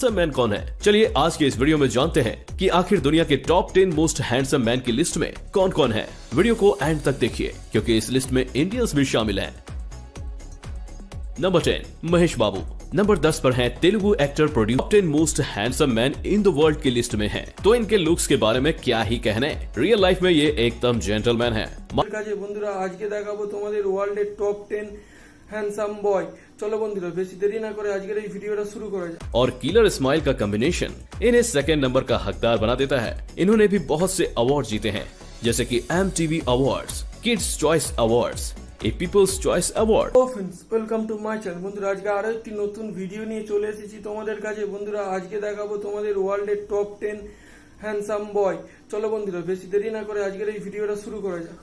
Handsome man कौन है? चलिए आज के इस वीडियो में जानते हैं कि आखिर दुनिया के टॉप 10 मोस्ट हैंडसम मैन की लिस्ट में कौन कौन है। वीडियो को एंड तक देखिए क्योंकि इस लिस्ट में इंडियंस भी शामिल हैं। नंबर 10 महेश बाबू। नंबर 10 पर हैं Telugu actor producer. Top 10 most handsome man in the world की लिस्ट में हैं। तो इनके लुक्स के बारे में क्या ही कहने, रियल लाइफ में ये एकदम जेंटलमैन है। বন্ধুরা আজকে দেখাবো তোমাদের ওয়ার্ল্ডের টপ 10 হ্যান্ডসাম বয়। চলো বন্ধুরা বেশি দেরি না করে আজকের এই ভিডিওটা শুরু করা যাক। और किलर स्माइल का कॉम्बिनेशन इन्हें सेकंड नंबर का हकदार बना देता है। इन्होंने भी बहुत से अवार्ड जीते हैं जैसे कि MTV awards, kids choice awards, a people's choice award. ও friends welcome to my channel. বন্ধুরা আজকে আরো একটি নতুন ভিডিও নিয়ে চলে এসেছি তোমাদের কাছে। বন্ধুরা আজকে দেখাবো তোমাদের ওয়ার্ল্ডের টপ 10 হ্যান্ডসাম বয়। চলো বন্ধুরা বেশি দেরি না করে আজকের এই ভিডিওটা শুরু করা যাক।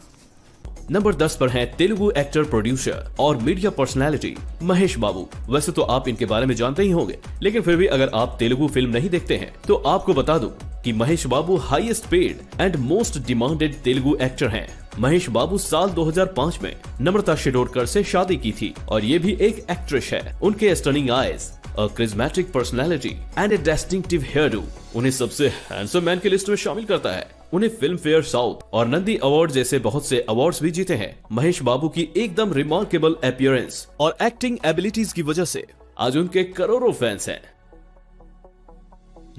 नंबर 10 पर हैं तेलुगु एक्टर, प्रोड्यूसर और मीडिया पर्सनालिटी महेश बाबू। वैसे तो आप इनके बारे में जानते ही होंगे, लेकिन फिर भी अगर आप तेलुगु फिल्म नहीं देखते हैं तो आपको बता दूं कि Mahesh Babu highest paid and most demanded Telugu actor हैं। महेश बाबू साल 2005 में नम्रता शिरोडकर से शादी की थी और ये भी एक एक्ट्रेस है। उनके stunning eyes, A charismatic personality and a distinctive hairdo उन्हें सबसे हैंडसम मैन की लिस्ट में शामिल करता है। उन्हें फिल्म फेयर साउथ और नंदी अवार्ड जैसे बहुत से अवार्ड्स भी जीते हैं। महेश बाबू की एकदम रिमार्केबल अपीयरेंस और एक्टिंग एबिलिटीज की वजह से आज उनके करोड़ों फैंस हैं।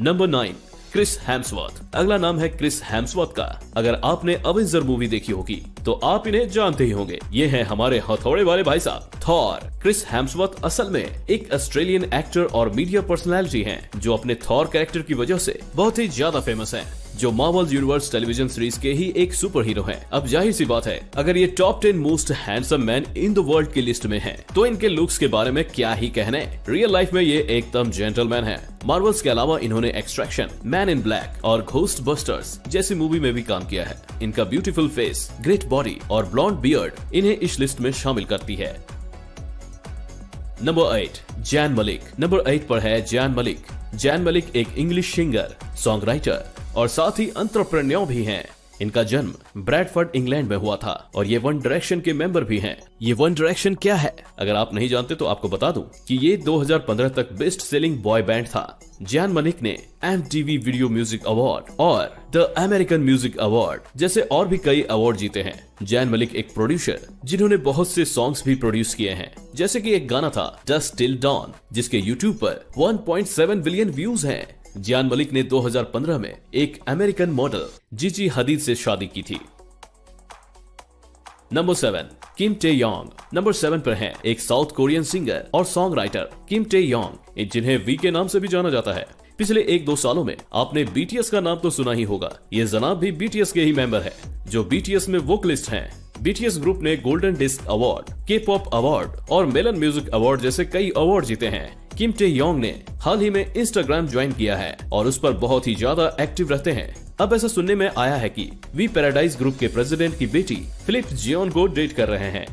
Number 9 Chris Hemsworth. अगला नाम है क्रिस हेम्सवर्थ का। अगर आपने अवेंजर मूवी देखी होगी तो आप इन्हें जानते ही होंगे। ये हैं हमारे हथौड़े वाले भाई साहब, थॉर। क्रिस हेम्सवर्थ असल में एक ऑस्ट्रेलियन एक्टर और मीडिया पर्सनालिटी हैं जो अपने थॉर कैरेक्टर की वजह से बहुत ही ज्यादा फेमस हैं, जो मार्वल यूनिवर्स टेलीविजन सीरीज के ही एक सुपर हीरो हैं। अब जाहिर सी बात है, अगर ये top 10 most handsome man in the world की लिस्ट में हैं, तो इनके लुक्स के बारे में क्या ही कहने। रियल लाइफ में ये एकदम जेंटलमैन है। मार्वल्स के अलावा इन्होंने एक्सट्रैक्शन, मैन इन ब्लैक और घोस्ट बस्टर्स जैसी मूवी में भी काम किया है। इनका ब्यूटीफुल फेस, ग्रेट बॉडी और ब्लॉन्ड बियर्ड इन्हें इस लिस्ट में शामिल करती है। नंबर 8 जैन मलिक। नंबर 8 पर है जैन मलिक। जैन मलिक एक इंग्लिश सिंगर, सॉन्ग राइटर और साथ ही एंटरप्रेन्योर भी हैं। इनका जन्म ब्रैडफोर्ड इंग्लैंड में हुआ था और ये वन डायरेक्शन के मेंबर भी हैं। ये वन डायरेक्शन क्या है अगर आप नहीं जानते तो आपको बता दूं कि ये 2015 तक बेस्ट सेलिंग बॉय बैंड था। जैन मलिक ने MTV वीडियो म्यूजिक अवार्ड और द अमेरिकन म्यूजिक अवार्ड जैसे और भी कई अवार्ड जीते हैं। जैन मलिक एक प्रोड्यूसर जिन्होंने बहुत से सॉन्ग्स भी प्रोड्यूस किए हैं, जैसे कि एक गाना था डस्ट टिल डॉन जिसके यूट्यूब पर 1.7 बिलियन व्यूज हैं। जैन मलिक ने 2015 में एक अमेरिकन मॉडल जीजी हदीद से शादी की थी। नंबर 7 किम टे योंग। नंबर 7 पर हैं एक साउथ कोरियन सिंगर और सॉन्ग राइटर किम टे योंग, जिन्हें वी के नाम से भी जाना जाता है। पिछले 1-2 सालों में आपने BTS का नाम तो सुना ही होगा। ये जनाब भी BTS के ही मेंबर है, जो BTS में वोकलिस्ट हैं। BTS ग्रुप ने गोल्डन डिस्क अवार्ड, K-पॉप अवार्ड और मेलन म्यूजिक अवार्ड जैसे कई अवार्ड जीते हैं। किम टे योंग ने हाल ही में इंस्टाग्राम ज्वाइन किया है और उस पर बहुत ही ज्यादा एक्टिव रहते हैं। अब ऐसा सुनने में आया है कि वी पैराडाइज ग्रुप के प्रेसिडेंट की बेटी फिलिप जियोन को डेट कर रहे हैं।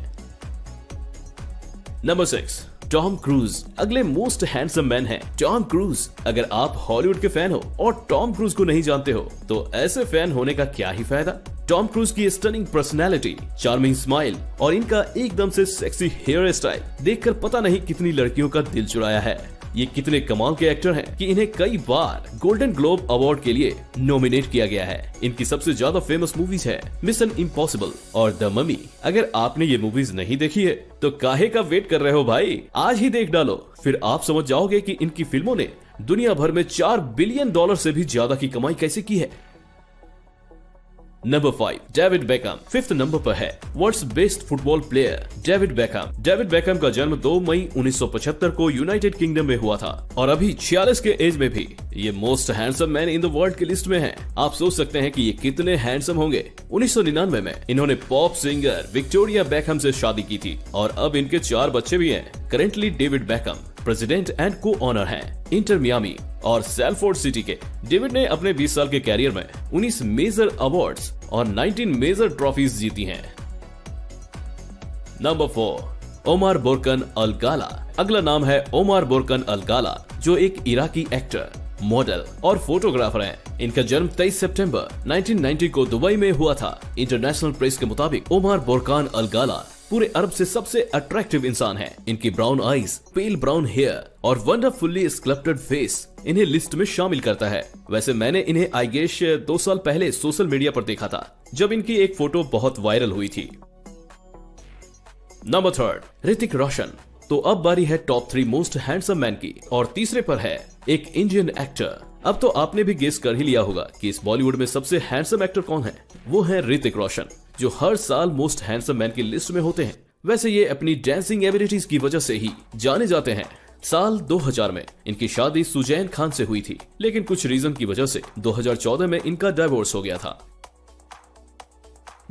Number 6 Tom cruise. अगले मोस्ट हैंडसम मैन हैं टॉम क्रूज। अगर आप हॉलीवुड के फैन हो और टॉम क्रूज को नहीं जानते हो तो ऐसे फैन होने का क्या ही फायदा। टॉम क्रूज की स्टनिंग पर्सनैलिटी, चार्मिंग स्माइल और इनका एकदम से सेक्सी हेयर स्टाइल देखकर पता नहीं कितनी लड़कियों का दिल चुराया है। ये कितने कमाल के एक्टर हैं कि इन्हें कई बार गोल्डन ग्लोब अवार्ड के लिए नॉमिनेट किया गया है। इनकी सबसे ज्यादा फेमस मूवीज है मिशन इम्पॉसिबल और द ममी। अगर आपने ये मूवीज नहीं देखी है तो काहे का वेट कर रहे हो भाई, आज ही देख डालो, फिर आप समझ जाओगे कि इनकी फिल्मों ने दुनिया भर में $4 बिलियन से भी ज्यादा की कमाई कैसे की है। Number 5 David Beckham. 5th number पर है world's best football player David Beckham. David Beckham का जन्म 2 मई 1975 को यूनाइटेड किंगडम में हुआ था और अभी 46 के एज में भी ये most handsome man in the world की लिस्ट में हैं। आप सोच सकते हैं कि ये कितने हैंडसम होंगे। 1999 में इन्होंने पॉप सिंगर विक्टोरिया बेकहम से शादी की थी और अब इनके 4 बच्चे भी हैं। Currently David Beckham president and को ऑनर हैं इंटर मियामी और सैलफोर्ड सिटी के। डेविड ने अपने 20 साल के कैरियर में 19 मेजर अवार्ड्स और 19 मेजर ट्रॉफीज जीती हैं। नंबर 4 ओमार बोरकन अल गाला। अगला नाम है ओमार बोरकन अल गाला, जो एक इराकी एक्टर, मॉडल और फोटोग्राफर हैं। इनका जन्म 23 सितंबर 1990 को दुबई में हुआ था। इंटरनेशनल प्रेस के मुताबिक ओमार बोरकान अल गाला पूरे अरब से सबसे अट्रैक्टिव इंसान हैं। इनकी ब्राउन आईज, पेल ब्राउन हेयर और वंडरफुली स्कल्प्टेड फेस इन्हें लिस्ट में शामिल करता है। वैसे मैंने इन्हें आई गेस 2 साल पहले सोशल मीडिया पर देखा था, जब इनकी एक फोटो बहुत वायरल हुई थी। नंबर 3, ऋतिक रोशन। तो अब बारी है टॉप 3 मोस्ट हैंडसम मैन की, और तीसरे पर है एक इंडियन एक्टर। अब तो आपने भी गेस कर ही लिया होगा कि इस बॉलीवुड में सबसे हैंडसम एक्टर कौन है। वो है ऋतिक रोशन, जो हर साल मोस्ट हैंडसम मैन की लिस्ट में होते हैं। वैसे ये अपनी डांसिंग एबिलिटीज की वजह से ही जाने जाते हैं। साल 2000 में इनकी शादी सुजैन खान से हुई थी, लेकिन कुछ रीजन की वजह से 2014 में इनका डाइवोर्स हो गया था।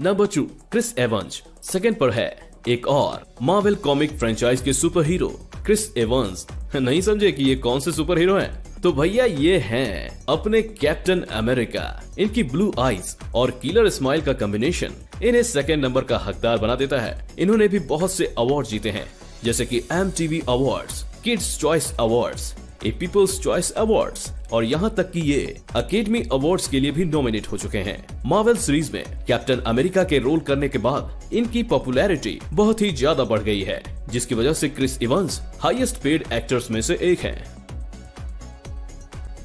Number 2, Chris Evans. सेकंड पर है एक और मार्वल कॉमिक फ्रेंचाइज के सुपर हीरो क्रिस एवंस। नहीं समझे कि ये कौन से सुपर हीरो हैं? तो भैया ये हैं अपने कैप्टन अमेरिका। इनकी ब्लू आईज और किलर स्माइल का कॉम्बिनेशन इन्हें सेकंड नंबर का हकदार बना देता है। इन्होंने भी बहुत से अवार्ड जीते हैं, जैसे कि MTV awards, kids choice awards, a people's choice awards, और यहाँ तक कि ये अकेडमी अवार्ड्स के लिए भी नॉमिनेट हो चुके हैं। मार्वल सीरीज में कैप्टन अमेरिका के रोल करने के बाद इनकी पॉपुलैरिटी बहुत ही ज्यादा बढ़ गई है, जिसकी वजह से Chris Evans highest paid actors में से एक हैं।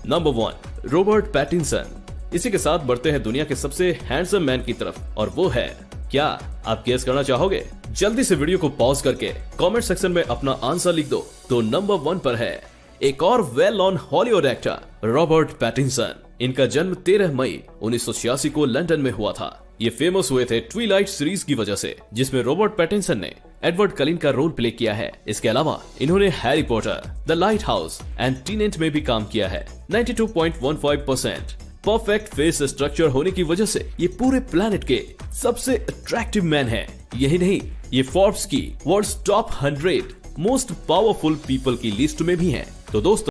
Number 1, Robert Pattinson. इसी के साथ बढ़ते हैं दुनिया के सबसे हैंडसम मैन की तरफ, और वो है, क्या आप गेस करना चाहोगे? जल्दी से वीडियो को पॉज करके कमेंट सेक्शन में अपना आंसर लिख दो। तो नंबर 1 पर है एक और well known Hollywood actor Robert Pattinson. इनका जन्म 13 मई 1986 को लंदन में हुआ था। ये फेमस हुए थे ट्विलाइट सीरीज की वजह से, जिसमें रॉबर्ट पैटिंसन ने एडवर्ड कलिन का रोल प्ले किया है। इसके अलावा इन्होंने Harry Potter, the light house and टीनेंट में भी काम किया है। 92.15% परफेक्ट फेस स्ट्रक्चर होने की वजह से ये पूरे प्लेनेट के सबसे अट्रैक्टिव मैन है। यही नहीं, ये फोर्ब्स की world's top 100 most powerful people की लिस्ट में भी हैं। तो दोस्तों